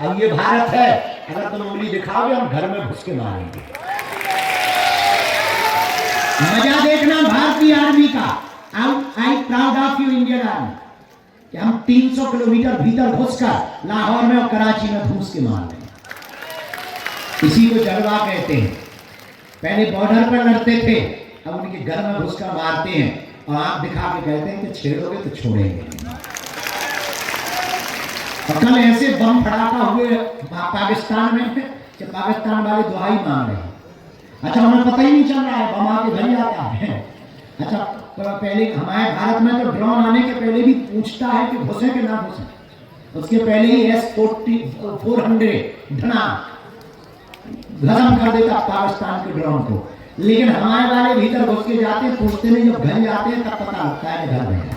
अब ये भारत है, अगर तुम उंगली दिखाओगे हम घर में घुस के मारेंगे। मजा देखना भारतीय आर्मी का। I proud of you Indian army कि हम 300 किलोमीटर भीतर घुसकर लाहौर में और कराची में घुस के मार देंगे। इसी को जलवा कहते हैं। पहले बॉर्डर पर लड़ते थे, अब उनके घर में घुसकर मारते हैं और आंख दिखा के कहते हैं कि छेड़ोगे तो छोड़ेंगे। और कल ऐसे बम फड़ाका हुए पाकिस्तान में कि पाकिस्तान वाले दुहाई मांग रहे हैं। अच्छा, हमें पता ही नहीं चल रहा है, बम आके भर जाता है। अच्छा, पहले हमारे भारत में तो ड्रोन आने के पहले भी पूछता है कि घुसे कि ना घुसे। उसके पहले ही S-400 धना खत्म कर देता पाकिस्तान के ड्रोन को। लेकिन हमारे वाले भीतर घुस के जाते हैं, पूछते नहीं, जब घर जाते हैं तब पता लगता है कि घर गया।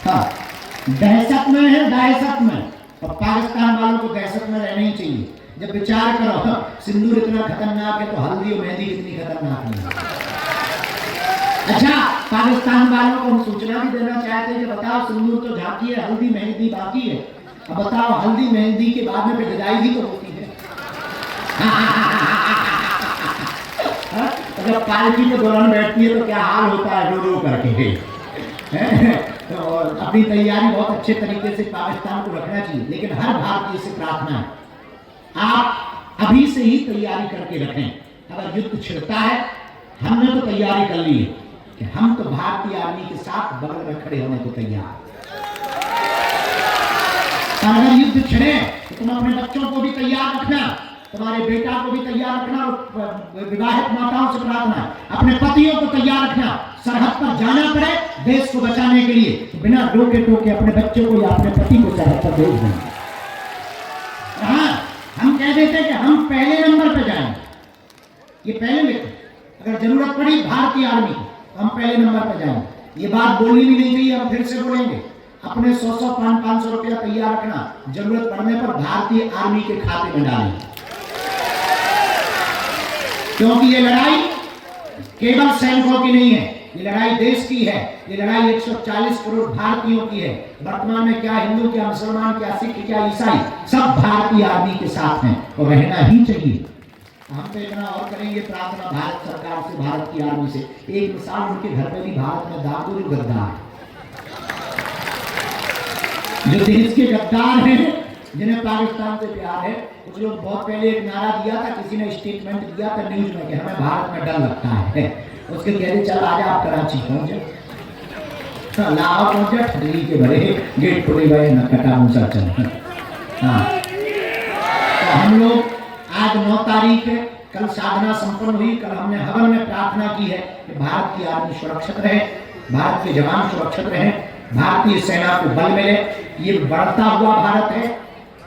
हाँ, दहशत में है, दहशत में। और पाकिस्तान वालों को दहशत में रहना ही चाहिए। जब विचार करो सिंदूर इतना खतरनाक है तो हल्दी और मेहंदी कितनी खतरनाक है। अच्छा, पाकिस्तान वालों को हम सूचना भी देना चाहते हैं कि बताओ, सिंदूर तो झांकी है, हल्दी मेहंदी बाकी है। अब बताओ, हल्दी मेहंदी के बाद में विदाई भी तो होती है। जब पार्टी के दौरान बैठती है तो क्या हाल होता है, रो रो करके। तो अपनी तैयारी बहुत अच्छे तरीके से पाकिस्तान को रखना चाहिए। लेकिन हर भारतीय से प्रार्थना है, आप अभी से ही तैयारी करके रखें। अगर युद्ध छिड़ता है, हमने तो तैयारी कर ली है कि हम तो भारतीय आर्मी के साथ बगल में खड़े होने को तैयार। अगर युद्ध छिड़े तो तुम अपने बच्चों को भी तैयार रखना, तुम्हारे बेटा को भी तैयार रखना। विवाहित माताओं से प्रार्थना, अपने पतियों को तैयार रखना। सरहद पर जाना पड़े देश को बचाने के लिए तो बिना रोके टोके अपने बच्चों को या अपने पति को सरहद पर भेज देंगे। हाँ, हम कह देते कि हम पहले नंबर पर जाएंगे, ये पहले लिखो। अगर जरूरत पड़ी भारतीय आर्मी को तो हम पहले नंबर पर जाएंगे। ये बात बोलनी भी नहीं चाहिए, हम फिर से बोलेंगे। अपने 100-500 रुपया तैयार रखना, जरूरत पड़ने पर भारतीय आर्मी के खाते में डालेंगे। क्योंकि ये लड़ाई केवल सैनिकों की नहीं है, ये लड़ाई देश की है। ये लड़ाई 140 करोड़ भारतीयों की है। वर्तमान में क्या हिंदू, क्या मुसलमान, क्या सिख, क्या ईसाई, सब भारतीय आर्मी के साथ हैं और रहना ही चाहिए। हम तो इतना और करेंगे प्रार्थना भारत सरकार से, भारत की आर्मी से। एक मिसाल, उनके घर में भी भारत में दाऊद गद्दार है, जो देश के गद्दार हैं, जिन्हें पाकिस्तान से प्यार है। कुछ लोग बहुत पहले एक नारा दिया था, किसी ने स्टेटमेंट दिया था न्यूज में कि हमें भारत में डर लगता है। उसके कहते चल आजा आप कराची पहुंच जाओ, लाहौर पहुंच जाओ, ठंडी के भरे गेट खुले गए, न कटा मुसा चल। हाँ, तो हम लोग आज 9 तारीख है, कल साधना संपन्न हुई। कल हमने हवन में प्रार्थना की है कि भारत की आर्मी सुरक्षित रहे, भारत के जवान सुरक्षित रहे, भारतीय सेना को बल मिले। ये बढ़ता हुआ भारत है,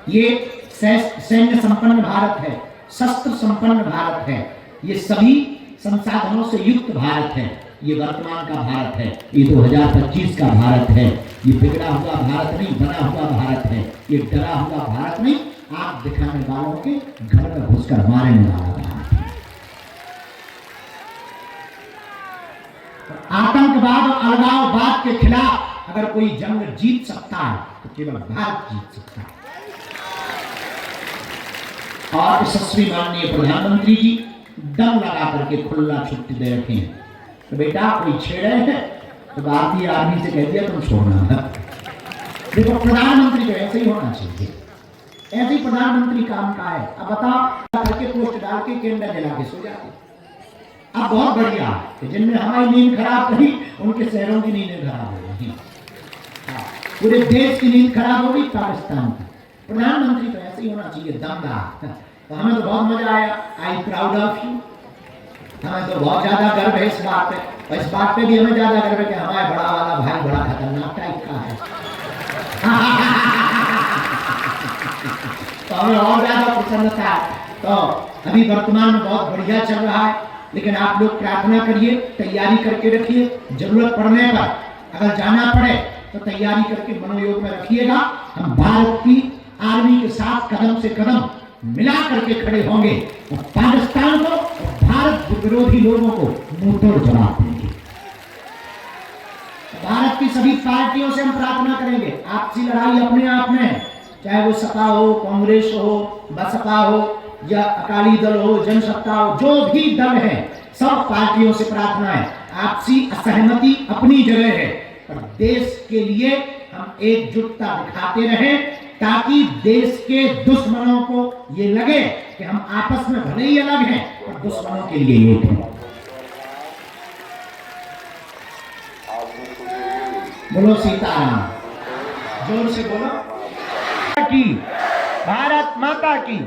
ये सैन्य संपन्न भारत है, शस्त्र संपन्न भारत है, ये सभी संसाधनों से युक्त भारत है। ये वर्तमान का भारत है, ये 2025 का भारत है। ये बिगड़ा हुआ भारत नहीं, बना हुआ भारत है। ये डरा हुआ भारत नहीं, आग दिखाने वालों के घर में घुसकर मारने वाला भारत है। आतंकवाद और अलगाववाद के खिलाफ अगर कोई जंग जीत सकता है तो केवल भारत जीत सकता है। और यशस्वी माननीय प्रधानमंत्री जी दम लगा करके खुला छुट्टी दे रखे हैं। तो बेटा कोई छेड़े है तो भारतीय आर्मी से कह दिया तुम छोड़ना। देखो, प्रधानमंत्री तो ऐसे ही होना चाहिए, ऐसे ही प्रधानमंत्री काम का है। अब बताओ, करके पोस्ट डाल के केंद्र जला के सो जाते। अब बहुत बढ़िया है, जिनमें हमारी नींद खराब रही उनके शहरों की नींद खराब हो गई, पूरे देश की नींद खराब हो गई पाकिस्तान की। प्रधानमंत्री तो ऐसे ही होना चाहिए, दमदार। तो हमें तो बहुत मजा आया, आई प्राउड ऑफ यू। हमें तो बहुत ज्यादा गर्व है इस बात पे, और इस बात पे भी हमें ज्यादा गर्व है कि हमारे बड़ा वाला भाई बड़ा खतरनाक टाइप का है। तो हमें और ज्यादा प्रसन्नता है। तो अभी वर्तमान में बहुत बढ़िया चल रहा है, लेकिन आप लोग प्रार्थना करिए, तैयारी करके रखिए। जरूरत पड़ने पर अगर जाना पड़े तो तैयारी करके मनोयोग में रखिएगा। हम भारत की आर्मी के साथ कदम से कदम मिला करके खड़े होंगे और पाकिस्तान को, भारत विरोधी लोगों को मुंहतोड़ जवाब देंगे। भारत की सभी पार्टियों से हम प्रार्थना करेंगे, आपसी लड़ाई अपने आप में चाहे वो सपा हो, कांग्रेस हो, बसपा हो या अकाली दल हो, जनसत्ता हो, जो भी दल है, सब पार्टियों से प्रार्थना है, आपसी असहमति अपनी जगह है, पर देश के लिए हम एकजुटता दिखाते रहें, ताकि देश के दुश्मनों को ये लगे कि हम आपस में भले ही अलग हैं पर दुश्मनों के लिए एक हैं। बोलो सीताराम, जोर से बोलो की, भारत माता की।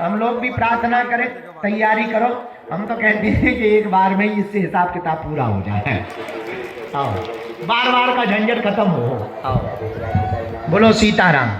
हम लोग भी प्रार्थना करें, तैयारी करो। हम तो कहते हैं कि एक बार में ही इससे हिसाब किताब पूरा हो जाए। आओ, बार बार का झंझट खत्म हो। आओ, बोलो सीताराम।